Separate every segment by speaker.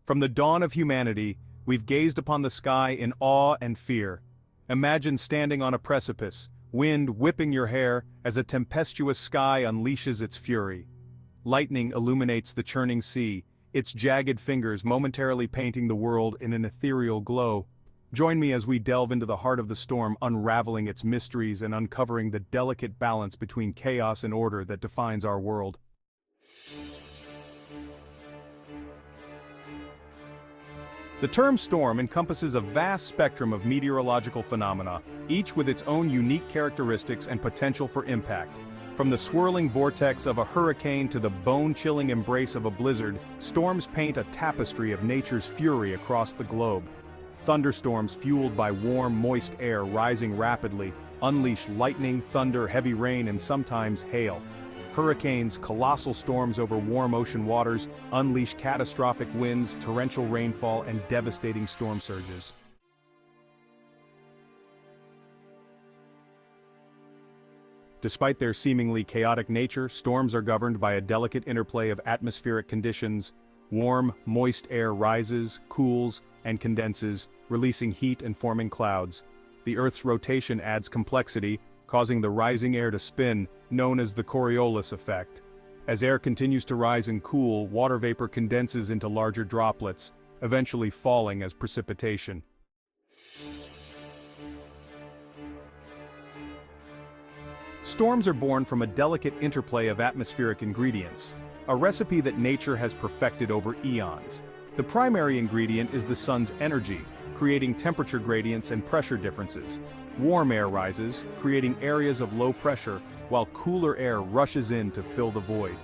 Speaker 1: From the dawn of humanity, we've gazed upon the sky in awe and fear. Imagine standing on a precipice, wind whipping your hair as a tempestuous sky unleashes its fury. Lightning illuminates the churning sea, its jagged fingers momentarily painting the world in an ethereal glow. Join me as we delve into the heart of the storm, unraveling its mysteries and uncovering the delicate balance between chaos and order that defines our world. The term storm encompasses a vast spectrum of meteorological phenomena, each with its own unique characteristics and potential for impact. From the swirling vortex of a hurricane to the bone-chilling embrace of a blizzard, storms paint a tapestry of nature's fury across the globe. Thunderstorms fueled by warm, moist air rising rapidly, unleash lightning, thunder, heavy rain, and sometimes hail. Hurricanes, colossal storms over warm ocean waters, unleash catastrophic winds, torrential rainfall, and devastating storm surges. Despite their seemingly chaotic nature, storms are governed by a delicate interplay of atmospheric conditions. Warm, moist air rises, cools, and condenses, releasing heat and forming clouds. The Earth's rotation adds complexity, causing the rising air to spin, known as the Coriolis effect. As air continues to rise and cool, water vapor condenses into larger droplets, eventually falling as precipitation. Storms are born from a delicate interplay of atmospheric ingredients, a recipe that nature has perfected over eons. The primary ingredient is the sun's energy, creating temperature gradients and pressure differences. Warm air rises, creating areas of low pressure, while cooler air rushes in to fill the void.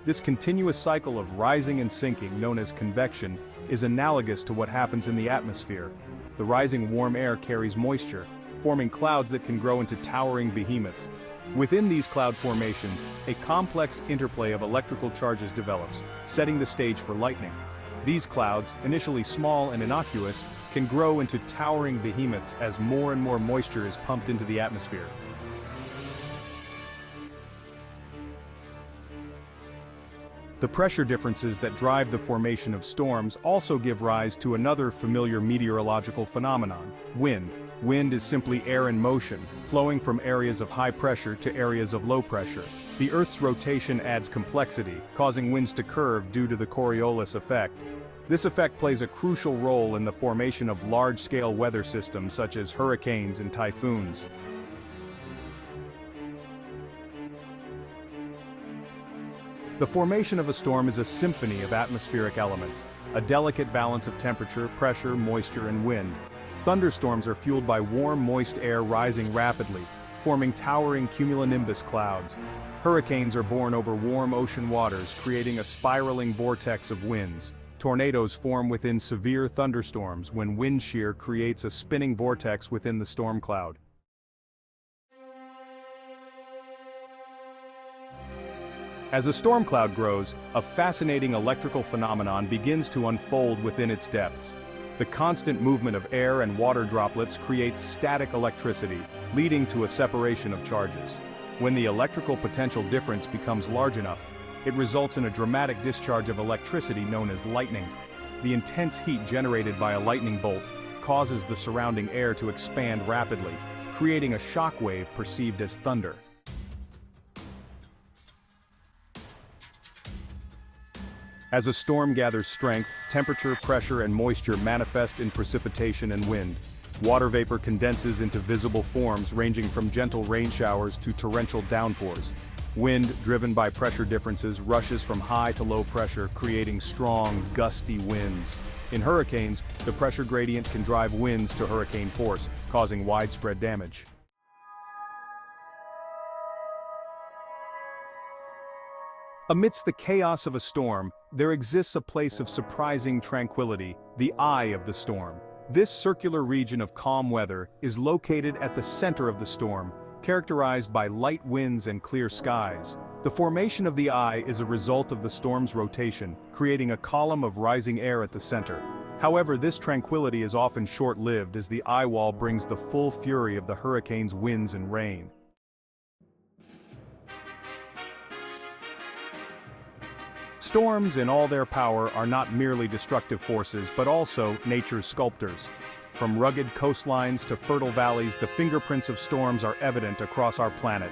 Speaker 1: This continuous cycle of rising and sinking, known as convection, is analogous to what happens in the atmosphere. The rising warm air carries moisture, forming clouds that can grow into towering behemoths. Within these cloud formations, a complex interplay of electrical charges develops, setting the stage for lightning. These clouds, initially small and innocuous, can grow into towering behemoths as more and more moisture is pumped into the atmosphere. The pressure differences that drive the formation of storms also give rise to another familiar meteorological phenomenon: wind. Wind is simply air in motion, flowing from areas of high pressure to areas of low pressure. The Earth's rotation adds complexity, causing winds to curve due to the Coriolis effect. This effect plays a crucial role in the formation of large-scale weather systems such as hurricanes and typhoons. The formation of a storm is a symphony of atmospheric elements, a delicate balance of temperature, pressure, moisture, and wind. Thunderstorms are fueled by warm, moist air rising rapidly, forming towering cumulonimbus clouds. Hurricanes are born over warm ocean waters, creating a spiraling vortex of winds. Tornadoes form within severe thunderstorms when wind shear creates a spinning vortex within the storm cloud. As a storm cloud grows, a fascinating electrical phenomenon begins to unfold within its depths. The constant movement of air and water droplets creates static electricity, leading to a separation of charges. When the electrical potential difference becomes large enough, it results in a dramatic discharge of electricity known as lightning. The intense heat generated by a lightning bolt causes the surrounding air to expand rapidly, creating a shock wave perceived as thunder. As a storm gathers strength, temperature, pressure, and moisture manifest in precipitation and wind. Water vapor condenses into visible forms ranging from gentle rain showers to torrential downpours. Wind, driven by pressure differences, rushes from high to low pressure, creating strong, gusty winds. In hurricanes, the pressure gradient can drive winds to hurricane force, causing widespread damage. Amidst the chaos of a storm, there exists a place of surprising tranquility, the eye of the storm. This circular region of calm weather is located at the center of the storm, characterized by light winds and clear skies. The formation of the eye is a result of the storm's rotation, creating a column of rising air at the center. However, this tranquility is often short-lived as the eye wall brings the full fury of the hurricane's winds and rain. Storms, in all their power, are not merely destructive forces but also nature's sculptors. From rugged coastlines to fertile valleys, the fingerprints of storms are evident across our planet.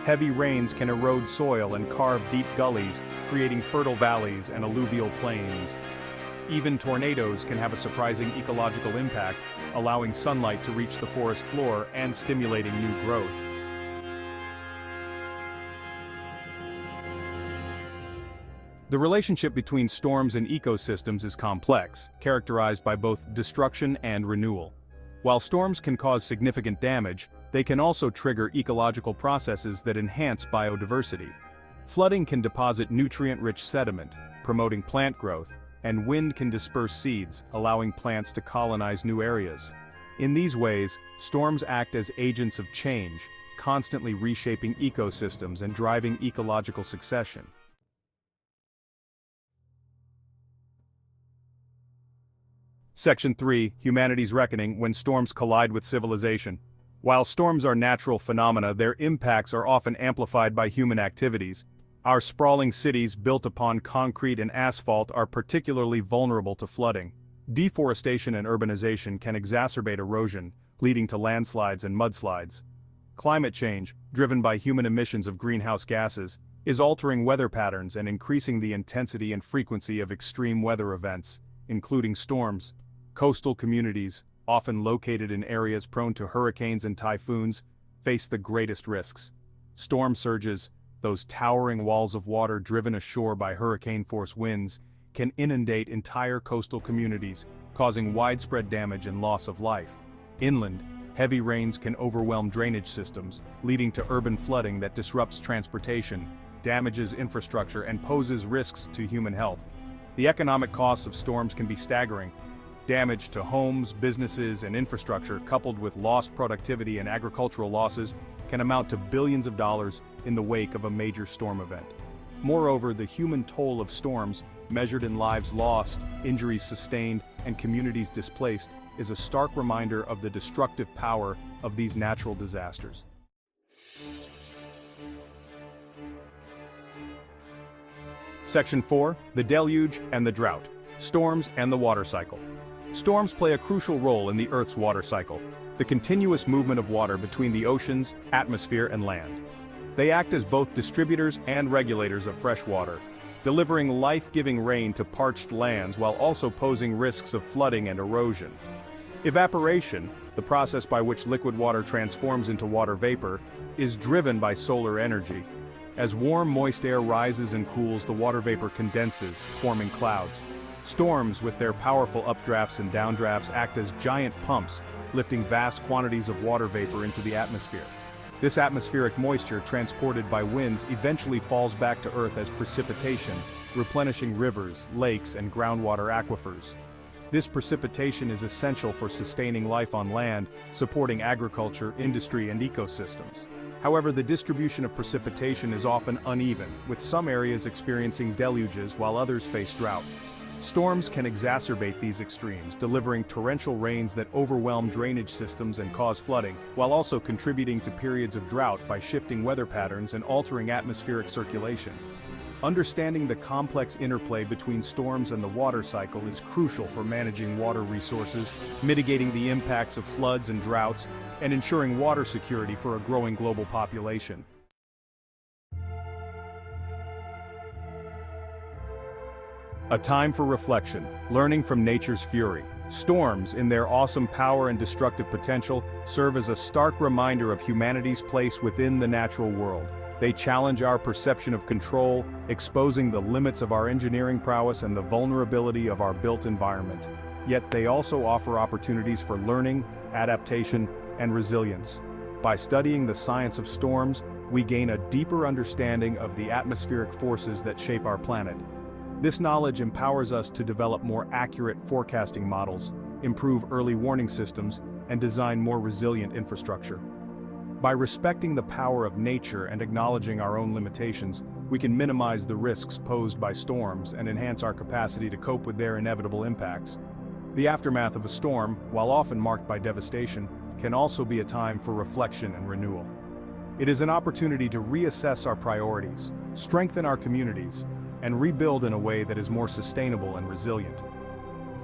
Speaker 1: Heavy rains can erode soil and carve deep gullies, creating fertile valleys and alluvial plains. Even tornadoes can have a surprising ecological impact, allowing sunlight to reach the forest floor and stimulating new growth. The relationship between storms and ecosystems is complex, characterized by both destruction and renewal. While storms can cause significant damage, they can also trigger ecological processes that enhance biodiversity. Flooding can deposit nutrient-rich sediment, promoting plant growth, and wind can disperse seeds, allowing plants to colonize new areas. In these ways, storms act as agents of change, constantly reshaping ecosystems and driving ecological succession. Section 3. Humanity's Reckoning when storms collide with civilization. While storms are natural phenomena, their impacts are often amplified by human activities. Our sprawling cities built upon concrete and asphalt are particularly vulnerable to flooding. Deforestation and urbanization can exacerbate erosion, leading to landslides and mudslides. Climate change, driven by human emissions of greenhouse gases, is altering weather patterns and increasing the intensity and frequency of extreme weather events, including storms. Coastal communities, often located in areas prone to hurricanes and typhoons, face the greatest risks. Storm surges, those towering walls of water driven ashore by hurricane-force winds, can inundate entire coastal communities, causing widespread damage and loss of life. Inland, heavy rains can overwhelm drainage systems, leading to urban flooding that disrupts transportation, damages infrastructure, and poses risks to human health. The economic costs of storms can be staggering. Damage to homes, businesses, and infrastructure, coupled with lost productivity and agricultural losses, can amount to billions of dollars in the wake of a major storm event. Moreover, the human toll of storms, measured in lives lost, injuries sustained, and communities displaced, is a stark reminder of the destructive power of these natural disasters. Section 4. The Deluge and the Drought. Storms and the Water Cycle. Storms play a crucial role in the Earth's water cycle, the continuous movement of water between the oceans, atmosphere, and land. They act as both distributors and regulators of fresh water, delivering life-giving rain to parched lands while also posing risks of flooding and erosion. Evaporation, the process by which liquid water transforms into water vapor, is driven by solar energy. As warm, moist air rises and cools, the water vapor condenses, forming clouds. Storms, with their powerful updrafts and downdrafts, act as giant pumps, lifting vast quantities of water vapor into the atmosphere. This atmospheric moisture, transported by winds, eventually falls back to Earth as precipitation, replenishing rivers, lakes, and groundwater aquifers. This precipitation is essential for sustaining life on land, supporting agriculture, industry, and ecosystems. However, the distribution of precipitation is often uneven, with some areas experiencing deluges while others face drought. Storms can exacerbate these extremes, delivering torrential rains that overwhelm drainage systems and cause flooding, while also contributing to periods of drought by shifting weather patterns and altering atmospheric circulation. Understanding the complex interplay between storms and the water cycle is crucial for managing water resources, mitigating the impacts of floods and droughts, and ensuring water security for a growing global population. A time for reflection, learning from nature's fury. Storms, in their awesome power and destructive potential, serve as a stark reminder of humanity's place within the natural world. They challenge our perception of control, exposing the limits of our engineering prowess and the vulnerability of our built environment. Yet they also offer opportunities for learning, adaptation, and resilience. By studying the science of storms, we gain a deeper understanding of the atmospheric forces that shape our planet. This knowledge empowers us to develop more accurate forecasting models, improve early warning systems, and design more resilient infrastructure. By respecting the power of nature and acknowledging our own limitations, we can minimize the risks posed by storms and enhance our capacity to cope with their inevitable impacts. The aftermath of a storm, while often marked by devastation, can also be a time for reflection and renewal. It is an opportunity to reassess our priorities, strengthen our communities, and rebuild in a way that is more sustainable and resilient.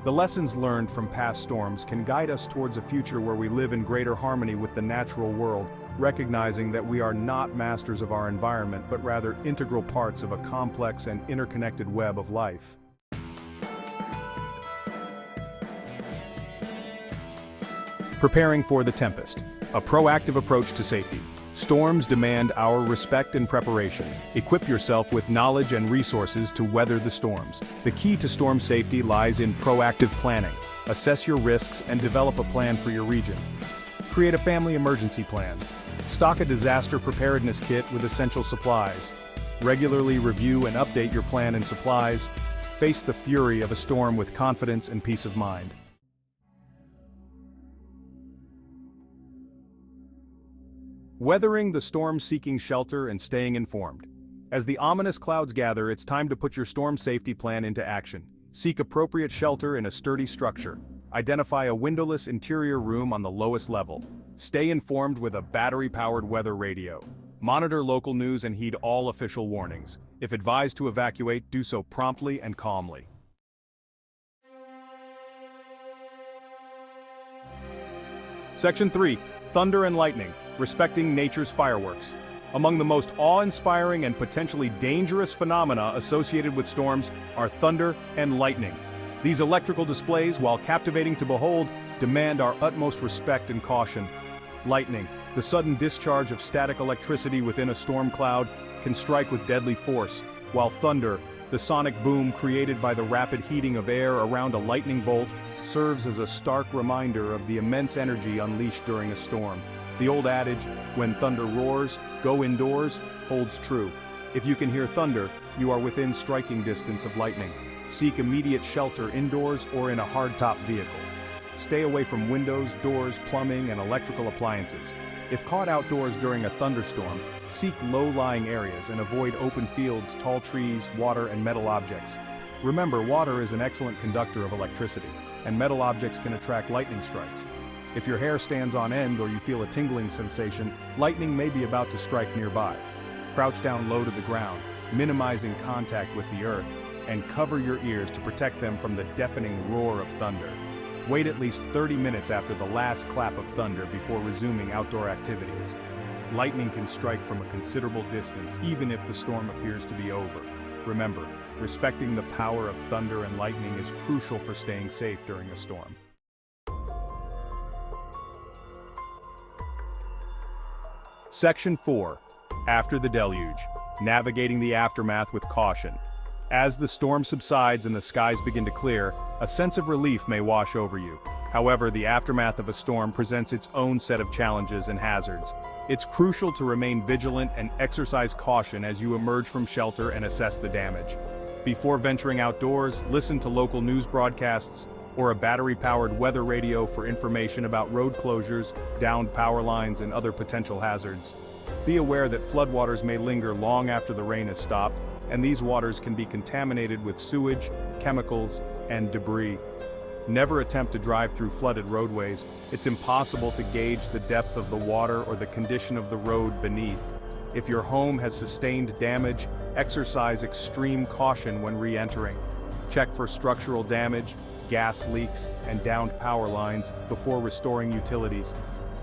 Speaker 1: The lessons learned from past storms can guide us towards a future where we live in greater harmony with the natural world, recognizing that we are not masters of our environment but rather integral parts of a complex and interconnected web of life. Preparing for the tempest. A proactive approach to safety. Storms demand our respect and preparation. Equip yourself with knowledge and resources to weather the storms. The key to storm safety lies in proactive planning. Assess your risks and develop a plan for your region. Create a family emergency plan. Stock a disaster preparedness kit with essential supplies. Regularly review and update your plan and supplies. Face the fury of a storm with confidence and peace of mind. Weathering the storm, seeking shelter and staying informed. As the ominous clouds gather, it's time to put your storm safety plan into action. Seek appropriate shelter in a sturdy structure. Identify a windowless interior room on the lowest level. Stay informed with a battery-powered weather radio. Monitor local news and heed all official warnings. If advised to evacuate, do so promptly and calmly. Section 3. Thunder and lightning. Respecting nature's fireworks. Among the most awe-inspiring and potentially dangerous phenomena associated with storms are thunder and lightning. These electrical displays, while captivating to behold, demand our utmost respect and caution. Lightning, the sudden discharge of static electricity within a storm cloud, can strike with deadly force, while thunder, the sonic boom created by the rapid heating of air around a lightning bolt, serves as a stark reminder of the immense energy unleashed during a storm. The old adage, when thunder roars, go indoors, holds true. If you can hear thunder, you are within striking distance of lightning. Seek immediate shelter indoors or in a hardtop vehicle. Stay away from windows, doors, plumbing, and electrical appliances. If caught outdoors during a thunderstorm, seek low-lying areas and avoid open fields, tall trees, water, and metal objects. Remember, water is an excellent conductor of electricity, and metal objects can attract lightning strikes. If your hair stands on end or you feel a tingling sensation, lightning may be about to strike nearby. Crouch down low to the ground, minimizing contact with the earth, and cover your ears to protect them from the deafening roar of thunder. Wait at least 30 minutes after the last clap of thunder before resuming outdoor activities. Lightning can strike from a considerable distance, even if the storm appears to be over. Remember, respecting the power of thunder and lightning is crucial for staying safe during a storm. Section 4. After the deluge. Navigating the aftermath with caution. As the storm subsides and the skies begin to clear, a sense of relief may wash over you. However, the aftermath of a storm presents its own set of challenges and hazards. It's crucial to remain vigilant and exercise caution as you emerge from shelter and assess the damage. Before venturing outdoors, listen to local news broadcasts or a battery-powered weather radio for information about road closures, downed power lines, and other potential hazards. Be aware that floodwaters may linger long after the rain has stopped, and these waters can be contaminated with sewage, chemicals, and debris. Never attempt to drive through flooded roadways. It's impossible to gauge the depth of the water or the condition of the road beneath. If your home has sustained damage, exercise extreme caution when re-entering. Check for structural damage, gas leaks, and downed power lines before restoring utilities.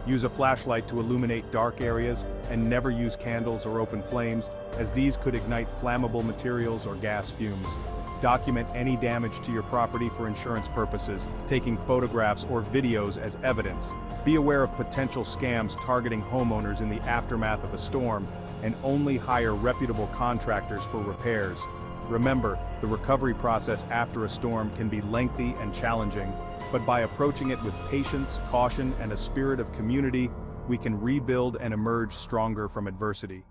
Speaker 1: Use a flashlight to illuminate dark areas, and never use candles or open flames, as these could ignite flammable materials or gas fumes. Document any damage to your property for insurance purposes, taking photographs or videos as evidence. Be aware of potential scams targeting homeowners in the aftermath of a storm, and only hire reputable contractors for repairs. Remember, the recovery process after a storm can be lengthy and challenging, but by approaching it with patience, caution, and a spirit of community, we can rebuild and emerge stronger from adversity.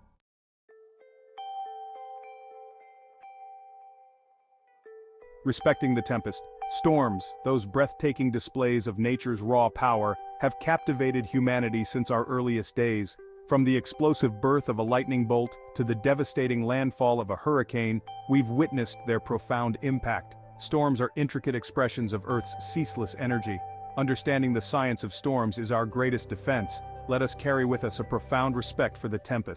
Speaker 1: Respecting the tempest. Storms, those breathtaking displays of nature's raw power, have captivated humanity since our earliest days. From the explosive birth of a lightning bolt to the devastating landfall of a hurricane, we've witnessed their profound impact. Storms are intricate expressions of Earth's ceaseless energy. Understanding the science of storms is our greatest defense. Let us carry with us a profound respect for the tempest.